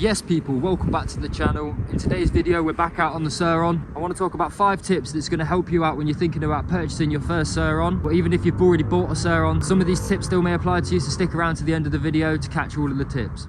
Yes people, welcome back to the channel. In today's video we're back out on the Surron. I want to talk about 5 tips that's going to help you out when you're thinking about purchasing your first Surron, or even if you've already bought a Surron. Some of these tips still may apply to you, so stick around to the end of the video to catch all of the tips.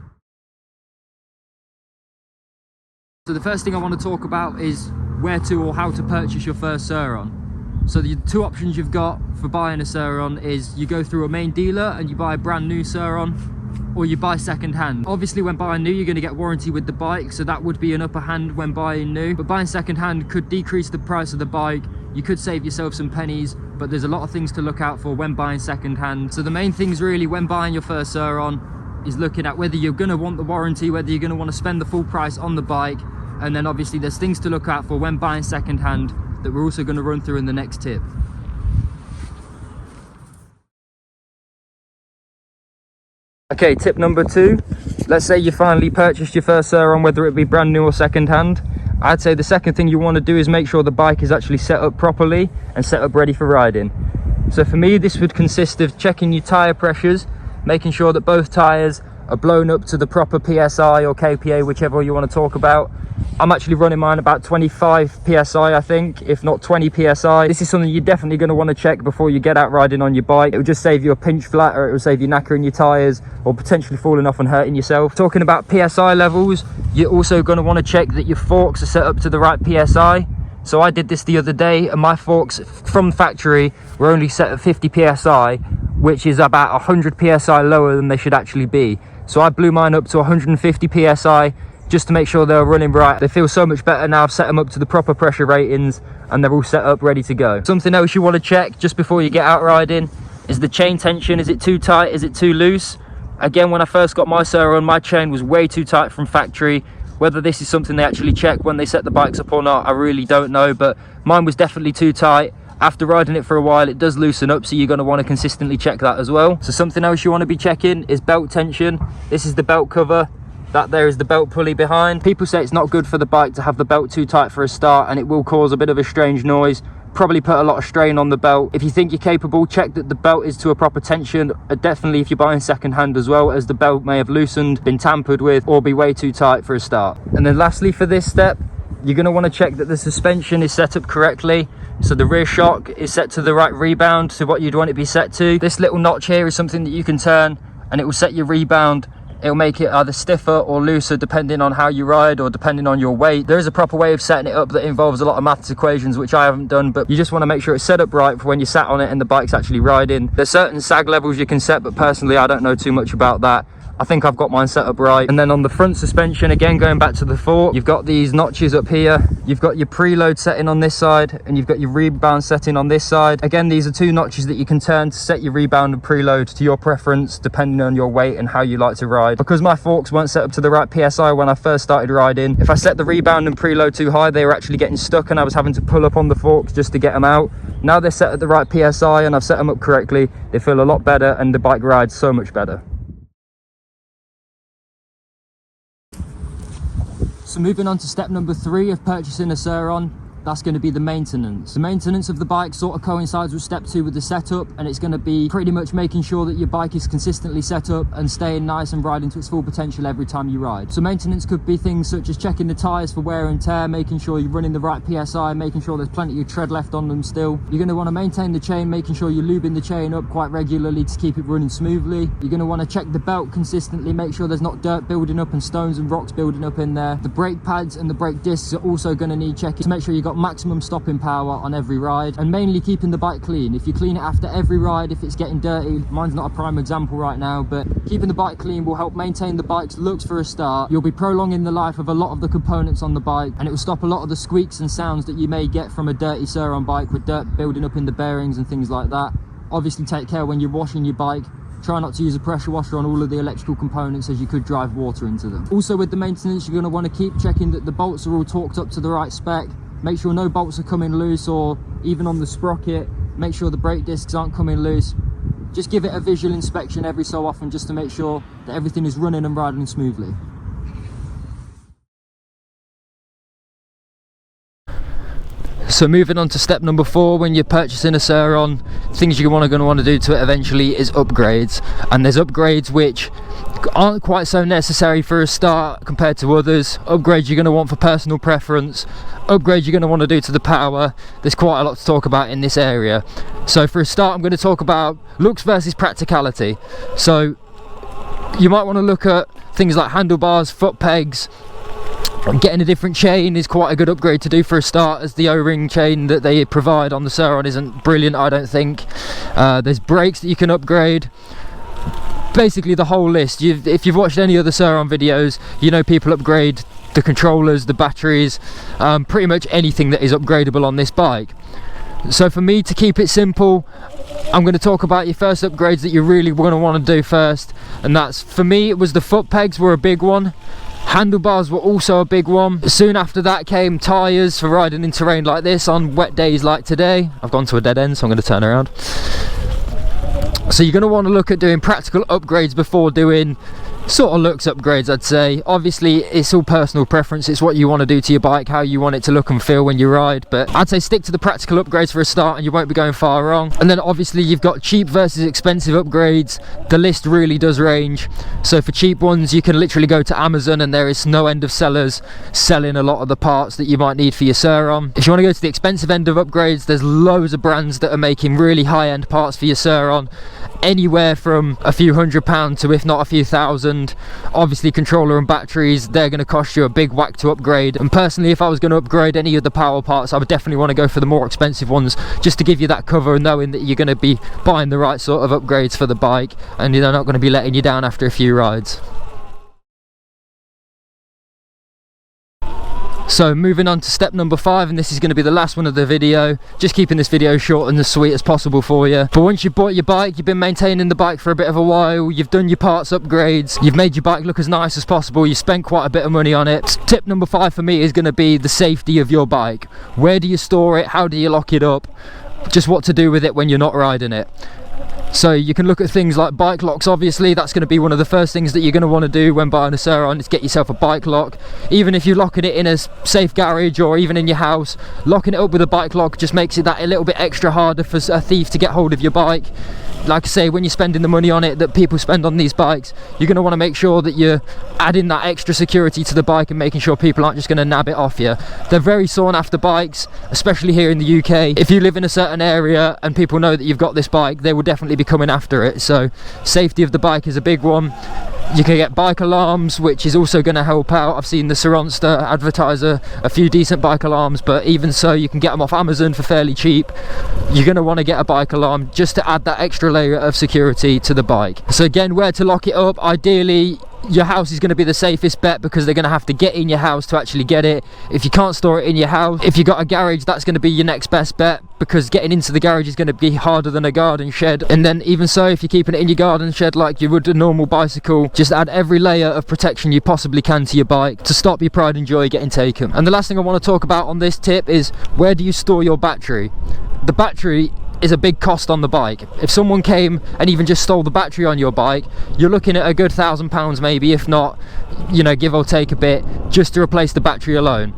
So the first thing I want to talk about is where to or how to purchase your first Surron. So the 2 options you've got for buying a Surron is you go through a main dealer and you buy a brand new Surron, or you buy second hand. Obviously when buying new you're going to get warranty with the bike, so that would be an upper hand when buying new, but buying second hand could decrease the price of the bike. You could save yourself some pennies, but there's a lot of things to look out for when buying second hand. So the main things really when buying your first Surron is looking at whether you're going to want the warranty, whether you're going to want to spend the full price on the bike, and then obviously there's things to look out for when buying second hand that we're also going to run through in the next tip. Okay, tip number 2. Let's say you finally purchased your first Surron, whether it be brand new or second hand. I'd say the second thing you want to do is make sure the bike is actually set up properly and set up ready for riding. So for me, this would consist of checking your tyre pressures, making sure that both tyres are blown up to the proper PSI or KPA, whichever you want to talk about. I'm actually running mine about 25 PSI, I think, if not 20 PSI. This is something you're definitely going to want to check before you get out riding on your bike. It will just save you a pinch flat, or it will save you knackering your tyres or potentially falling off and hurting yourself. Talking about PSI levels, you're also going to want to check that your forks are set up to the right PSI. So I did this the other day and my forks from factory were only set at 50 PSI, which is about 100 PSI lower than they should actually be. So I blew mine up to 150 PSI just to make sure they're running right. They feel so much better now. I've set them up to the proper pressure ratings and they're all set up ready to go. Something else you want to check just before you get out riding is the chain tension. Is it too tight? Is it too loose? Again, when I first got my Surron, my chain was way too tight from factory. Whether this is something they actually check when they set the bikes up or not, I really don't know, but mine was definitely too tight. After riding it for a while, it does loosen up, so you're going to want to consistently check that as well. So something else you want to be checking is belt tension. This is the belt cover. That there is the belt pulley behind. People say it's not good for the bike to have the belt too tight for a start, and it will cause a bit of a strange noise, probably put a lot of strain on the belt. If you think you're capable, check that the belt is to a proper tension. Definitely if you're buying second hand as well, as the belt may have loosened, been tampered with, or be way too tight for a start. And then lastly for this step, you're going to want to check that the suspension is set up correctly. So the rear shock is set to the right rebound, to what you'd want it to be set to. This little notch here is something that you can turn and it will set your rebound. It'll make it either stiffer or looser depending on how you ride or depending on your weight. There is a proper way of setting it up that involves a lot of maths equations, which I haven't done, but you just want to make sure it's set up right for when you're sat on it and the bike's actually riding. There's certain sag levels you can set, but personally I don't know too much about that. I think I've got mine set up right. And then on the front suspension, again going back to the fork, you've got these notches up here. You've got your preload setting on this side and you've got your rebound setting on this side. Again, these are 2 notches that you can turn to set your rebound and preload to your preference depending on your weight and how you like to ride. Because my forks weren't set up to the right PSI when I first started riding, if I set the rebound and preload too high, they were actually getting stuck and I was having to pull up on the forks just to get them out. Now they're set at the right PSI and I've set them up correctly. They feel a lot better and the bike rides so much better. So moving on to step number 3 of purchasing a Surron, that's going to be the maintenance. The maintenance of the bike sort of coincides with step 2 with the setup, and it's going to be pretty much making sure that your bike is consistently set up and staying nice and riding to its full potential every time you ride. So maintenance could be things such as checking the tyres for wear and tear, making sure you're running the right PSI, making sure there's plenty of tread left on them still. You're going to want to maintain the chain, making sure you're lubing the chain up quite regularly to keep it running smoothly. You're going to want to check the belt consistently, make sure there's not dirt building up and stones and rocks building up in there. The brake pads and the brake discs are also going to need checking to make sure you've got maximum stopping power on every ride, and mainly keeping the bike clean. If you clean it after every ride, if it's getting dirty, mine's not a prime example right now, but keeping the bike clean will help maintain the bike's looks for a start. You'll be prolonging the life of a lot of the components on the bike, and it will stop a lot of the squeaks and sounds that you may get from a dirty Surron bike with dirt building up in the bearings and things like that. Obviously take care when you're washing your bike. Try not to use a pressure washer on all of the electrical components, as you could drive water into them. Also with the maintenance, you're going to want to keep checking that the bolts are all torqued up to the right spec. Make sure no bolts are coming loose, or even on the sprocket, make sure the brake discs aren't coming loose. Just give it a visual inspection every so often just to make sure that everything is running and riding smoothly. So moving on to step number 4, when you're purchasing a Surron, things you're going to want to do to it eventually is upgrades. And there's upgrades which aren't quite so necessary for a start compared to others. Upgrades you're going to want for personal preference, upgrades you're going to want to do to the power. There's quite a lot to talk about in this area. So for a start, I'm going to talk about looks versus practicality. So you might want to look at things like handlebars, foot pegs. Getting a different chain is quite a good upgrade to do for a start, as the O-ring chain that they provide on the Surron isn't brilliant, I don't think. There's brakes that you can upgrade. Basically the whole list. If you've watched any other Surron videos, you know people upgrade the controllers, the batteries, pretty much anything that is upgradable on this bike. So for me, to keep it simple, I'm going to talk about your first upgrades that you're really going to want to do first, and that's, for me, it was the foot pegs were a big one. Handlebars were also a big one. Soon after that came tyres for riding in terrain like this on wet days like today. I've gone to a dead end, so I'm going to turn around. So you're going to want to look at doing practical upgrades before doing sort of looks upgrades, I'd say. Obviously it's all personal preference, it's what you want to do to your bike, how you want it to look and feel when you ride, but I'd say stick to the practical upgrades for a start and you won't be going far wrong. And then obviously you've got cheap versus expensive upgrades. The list really does range. So for cheap ones, you can literally go to Amazon and there is no end of sellers selling a lot of the parts that you might need for your Surron. If you want to go to the expensive end of upgrades, there's loads of brands that are making really high-end parts for your Surron, anywhere from a few £100 to, if not a few thousand. Obviously controller and batteries, they're going to cost you a big whack to upgrade, and personally if I was going to upgrade any of the power parts, I would definitely want to go for the more expensive ones, just to give you that cover, knowing that you're going to be buying the right sort of upgrades for the bike and they're not going to be letting you down after a few rides. So moving on to step number 5, and this is going to be the last one of the video, just keeping this video short and as sweet as possible for you. But once you've bought your bike, you've been maintaining the bike for a bit of a while, you've done your parts upgrades, you've made your bike look as nice as possible, you spent quite a bit of money on it. Tip number 5 for me is going to be the safety of your bike. Where do you store it? How do you lock it up? Just what to do with it when you're not riding it. So you can look at things like bike locks. Obviously that's going to be one of the first things that you're going to want to do when buying a Surron, is get yourself a bike lock. Even if you're locking it in a safe garage or even in your house, locking it up with a bike lock just makes it that a little bit extra harder for a thief to get hold of your bike. Like I say, when you're spending the money on it that people spend on these bikes, you're going to want to make sure that you're adding that extra security to the bike and making sure people aren't just going to nab it off you. They're very sought after bikes, especially here in the UK. If you live in a certain area and people know that you've got this bike, they will definitely be coming after it. So safety of the bike is a big one. You can get bike alarms, which is also going to help out. I've seen the Surronster advertise a few decent bike alarms, but even so, you can get them off Amazon for fairly cheap. You're going to want to get a bike alarm just to add that extra layer of security to the bike. So again, where to lock it up? Ideally, your house is going to be the safest bet, because they're going to have to get in your house to actually get it. If you can't store it in your house, if you've got a garage, that's going to be your next best bet, because getting into the garage is going to be harder than a garden shed. And then even so, if you're keeping it in your garden shed like you would a normal bicycle, just add every layer of protection you possibly can to your bike to stop your pride and joy getting taken. And the last thing I want to talk about on this tip is, where do you store your battery? The battery is a big cost on the bike. If someone came and even just stole the battery on your bike, you're looking at a good £1,000 maybe, if not, you know, give or take a bit, just to replace the battery alone.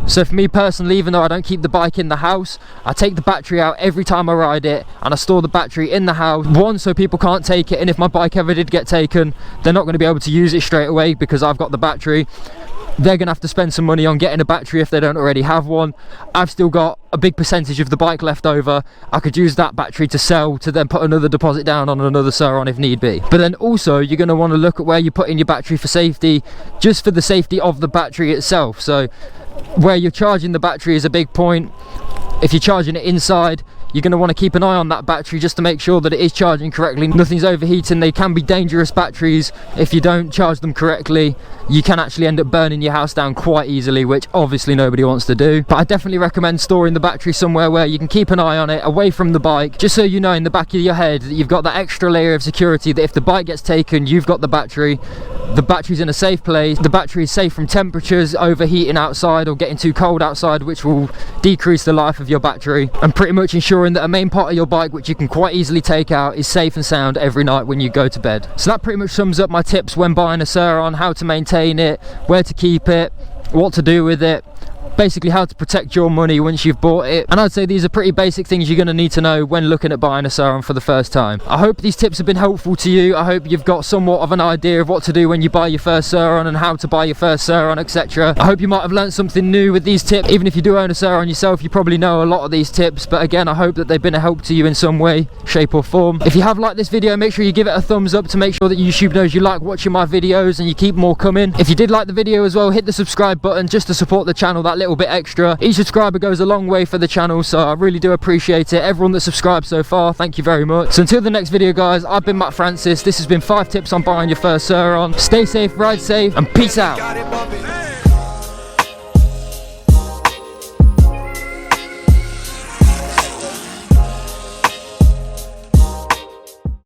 So for me personally, even though I don't keep the bike in the house, I take the battery out every time I ride it, and I store the battery in the house. One, so people can't take it, and if my bike ever did get taken, they're not going to be able to use it straight away because I've got the battery. They're going to have to spend some money on getting a battery if they don't already have one. I've still got a big percentage of the bike left over. I could use that battery to sell, to then put another deposit down on another Surron if need be. But then also, you're going to want to look at where you put in your battery for safety, just for the safety of the battery itself. So where you're charging the battery is a big point. If you're charging it inside, you're going to want to keep an eye on that battery just to make sure that it is charging correctly, nothing's overheating. They can be dangerous batteries. If you don't charge them correctly, you can actually end up burning your house down quite easily, which obviously nobody wants to do. But I definitely recommend storing the battery somewhere where you can keep an eye on it, away from the bike, just so you know in the back of your head that you've got that extra layer of security, that if the bike gets taken, you've got the battery's in a safe place, the battery is safe from temperatures, overheating outside or getting too cold outside, which will decrease the life of your battery, and pretty much ensuring that a main part of your bike, which you can quite easily take out, is safe and sound every night when you go to bed. So that pretty much sums up my tips when buying a Surron: how to maintain it, where to keep it, what to do with it. basically how to protect your money once you've bought it. And I'd say these are pretty basic things you're going to need to know when looking at buying a Surron for the first time. I hope these tips have been helpful to you. I hope you've got somewhat of an idea of what to do when you buy your first Surron and how to buy your first Surron, etc. I hope you might have learned something new with these tips. Even if you do own a Surron yourself, you probably know a lot of these tips, but again, I hope that they've been a help to you in some way, shape or form. If you have liked this video, make sure you give it a thumbs up to make sure that YouTube knows you like watching my videos and you keep more coming. If you did like the video as well, hit the subscribe button just to support the channel that little bit extra. Each subscriber goes a long way for the channel, so I really do appreciate it. Everyone that's subscribed so far, thank you very much. So until the next video guys, I've been Matt Francis. This has been 5 tips on buying your first Surron. Stay safe, ride safe, and peace out.